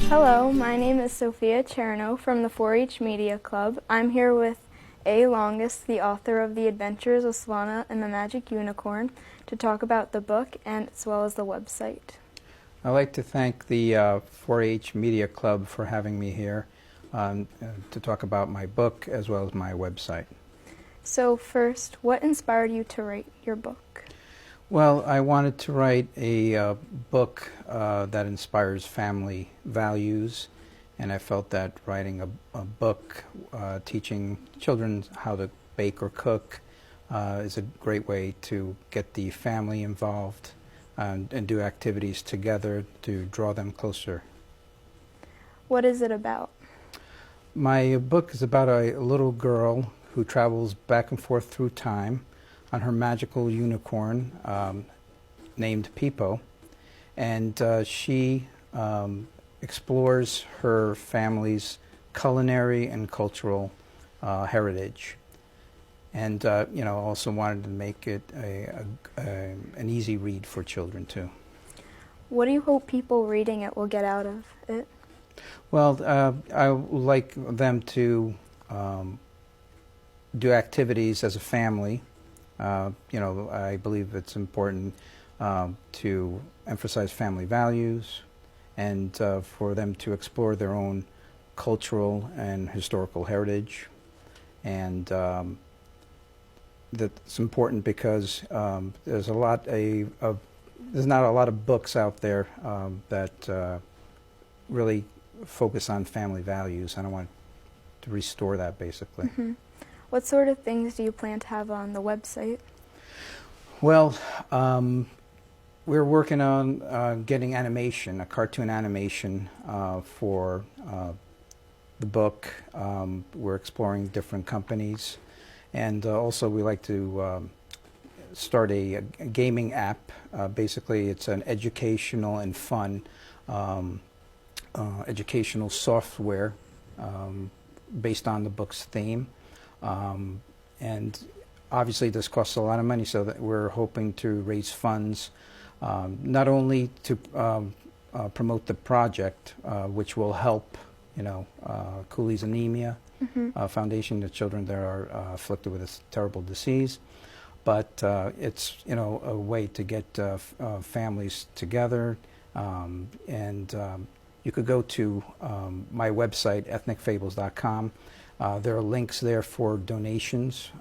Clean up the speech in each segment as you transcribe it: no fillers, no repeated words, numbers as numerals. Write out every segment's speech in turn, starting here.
Hello, my name is Sophia Cherno from the 4-H Media Club. I'm here with A. Longus, the author of the Adventures of Silvana and the Magic Unicorn, to talk about the book and as well as the website. I'd like to thank the 4-H Media Club for having me here to talk about my book as well as my website. So first, what inspired you to write your book? Well, I wanted to write a book that inspires family values, and I felt that writing a book teaching children how to bake or cook is a great way to get the family involved and do activities together to draw them closer. What is it about? My book is about a little girl who travels back and forth through time on her magical unicorn named Pippo, and she explores her family's culinary and cultural heritage. And also wanted to make it an easy read for children too. What do you hope people reading it will get out of it? Well, I would like them to do activities as a family. I believe it's important to emphasize family values and for them to explore their own cultural and historical heritage. And that's important because there's not a lot of books out there that really focus on family values, and I want to restore that basically. Mm-hmm. What sort of things do you plan to have on the website? Well, we're working on getting animation, a cartoon animation for the book. We're exploring different companies, and also we like to start a gaming app. Basically, it's an educational and fun educational software based on the book's theme. And obviously this costs a lot of money, so that we're hoping to raise funds not only to promote the project, which will help Cooley's Anemia Foundation, the children that are afflicted with this terrible disease, but it's a way to get families together. And you could go to my website, ethnicfables.com. There are links there for donations,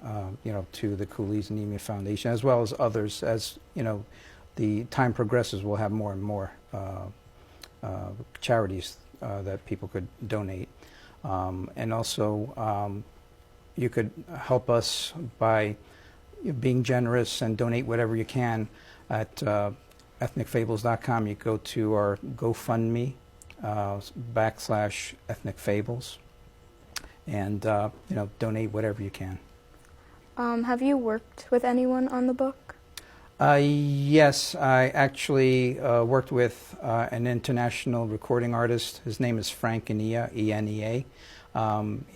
to the Cooley's Anemia Foundation, as well as others. As the time progresses, we'll have more and more charities that people could donate. And also, you could help us by being generous and donate whatever you can at ethnicfables.com. You go to our GoFundMe /ethnicfables. And donate whatever you can. Have you worked with anyone on the book? Yes, I actually worked with an international recording artist. His name is Frank Enea, E-N-E-A.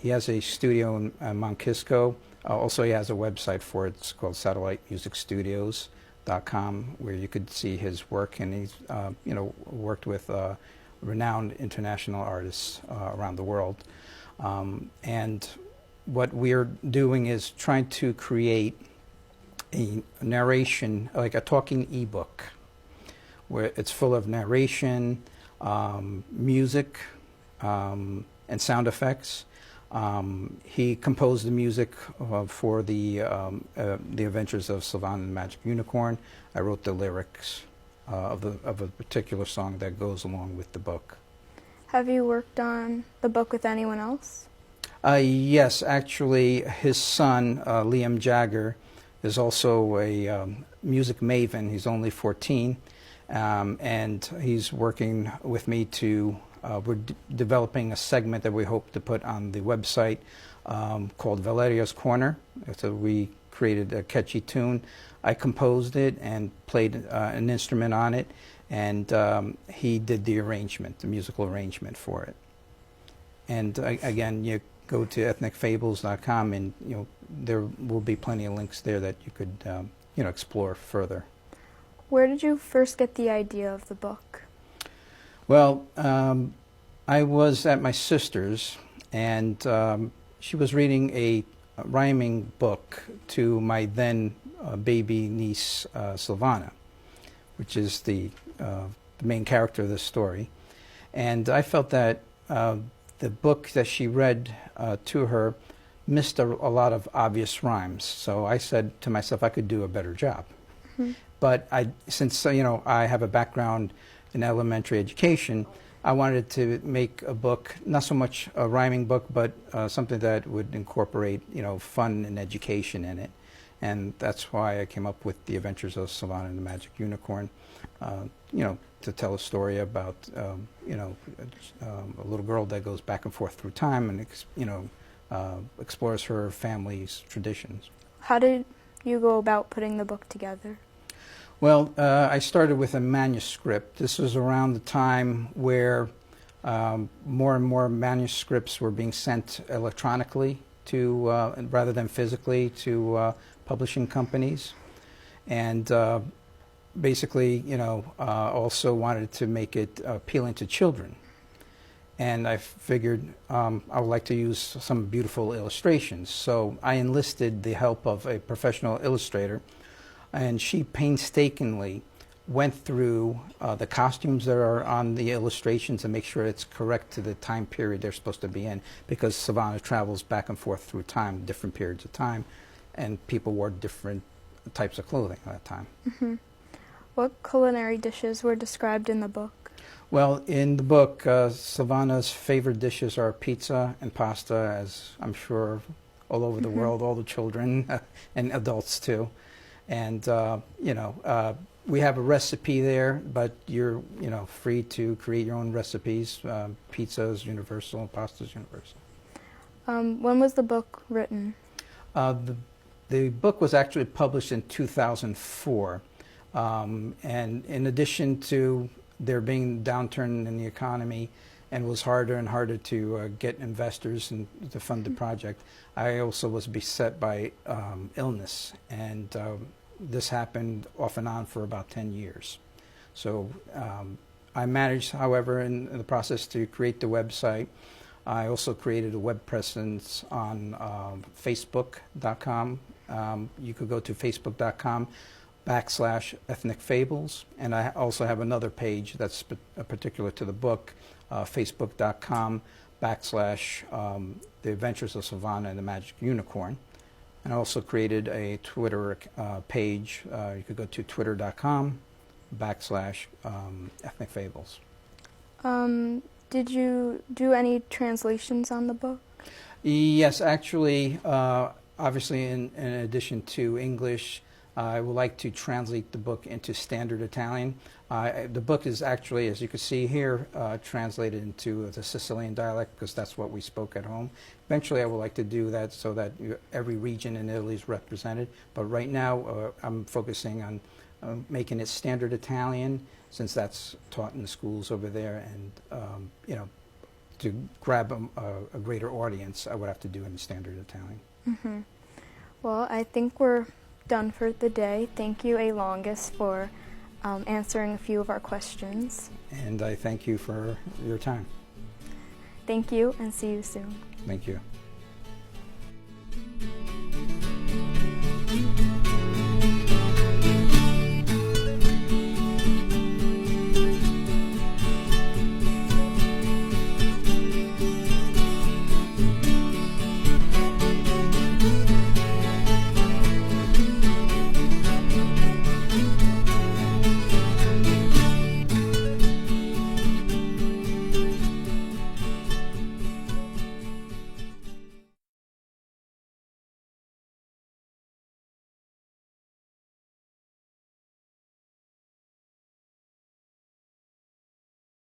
He has a studio in Mount Kisco. Also, he has a website for it. It's called satellitemusicstudios.com, where you could see his work. And he's worked with renowned international artists around the world. And what we're doing is trying to create a narration, like a talking ebook, where it's full of narration, music, and sound effects. He composed the music for the Adventures of Silvana and the Magic Unicorn. I wrote the lyrics of a particular song that goes along with the book. Have you worked on the book with anyone else? Yes, actually, his son, Liam Jagger, is also a music maven. He's only 14, and he's working with me to, we're developing a segment that we hope to put on the website called Valeria's Corner. So we created a catchy tune. I composed it and played an instrument on it, and he did the arrangement, the musical arrangement for it. And again, you go to ethnicfables.com, and there will be plenty of links there that you could explore further. Where did you first get the idea of the book? Well, I was at my sister's, and she was reading a rhyming book to my then baby niece, Silvana, which is the main character of the story. And I felt that the book that she read to her missed a lot of obvious rhymes. So I said to myself I could do a better job. Mm-hmm. But since I have a background in elementary education, I wanted to make a book, not so much a rhyming book, but something that would incorporate fun and education in it. And that's why I came up with The Adventures of Silvana and the Magic Unicorn, to tell a story about a little girl that goes back and forth through time and explores her family's traditions. How did you go about putting the book together? Well, I started with a manuscript. This was around the time where more and more manuscripts were being sent electronically to, rather than physically, to publishing companies. And basically, also wanted to make it appealing to children. And I figured I would like to use some beautiful illustrations. So I enlisted the help of a professional illustrator, and she painstakingly went through the costumes that are on the illustrations and make sure it's correct to the time period they're supposed to be in, because Silvana travels back and forth through time, different periods of time, and people wore different types of clothing at that time. Mm-hmm. What culinary dishes were described in the book? Well, in the book, Silvana's favorite dishes are pizza and pasta, as I'm sure all over the world, all the children and adults too. And, we have a recipe there, but you're, free to create your own recipes. Pizza is universal, pasta is universal. When was the book written? The book was actually published in 2004. And in addition to there being a downturn in the economy, and it was harder and harder to get investors and to fund the project, I also was beset by illness, and this happened off and on for about 10 years. So I managed, however, in the process to create the website. I also created a web presence on Facebook.com. You could go to Facebook.com/Ethnic Fables, and I also have another page that's particular to the book, Facebook.com/The Adventures of Silvana and the Magic Unicorn. And I also created a Twitter page. You could go to Twitter.com/Ethnic Fables. Did you do any translations on the book? Yes, actually, obviously in addition to English, I would like to translate the book into Standard Italian. The book is actually, as you can see here, translated into the Sicilian dialect, because that's what we spoke at home. Eventually I would like to do that so that every region in Italy is represented. But right now I'm focusing on making it Standard Italian, since that's taught in the schools over there. And to grab a greater audience, I would have to do it in Standard Italian. Mm-hmm. Well, I think we're done for the day. Thank you, A. Longus, for answering a few of our questions. And I thank you for your time. Thank you, and see you soon. Thank you.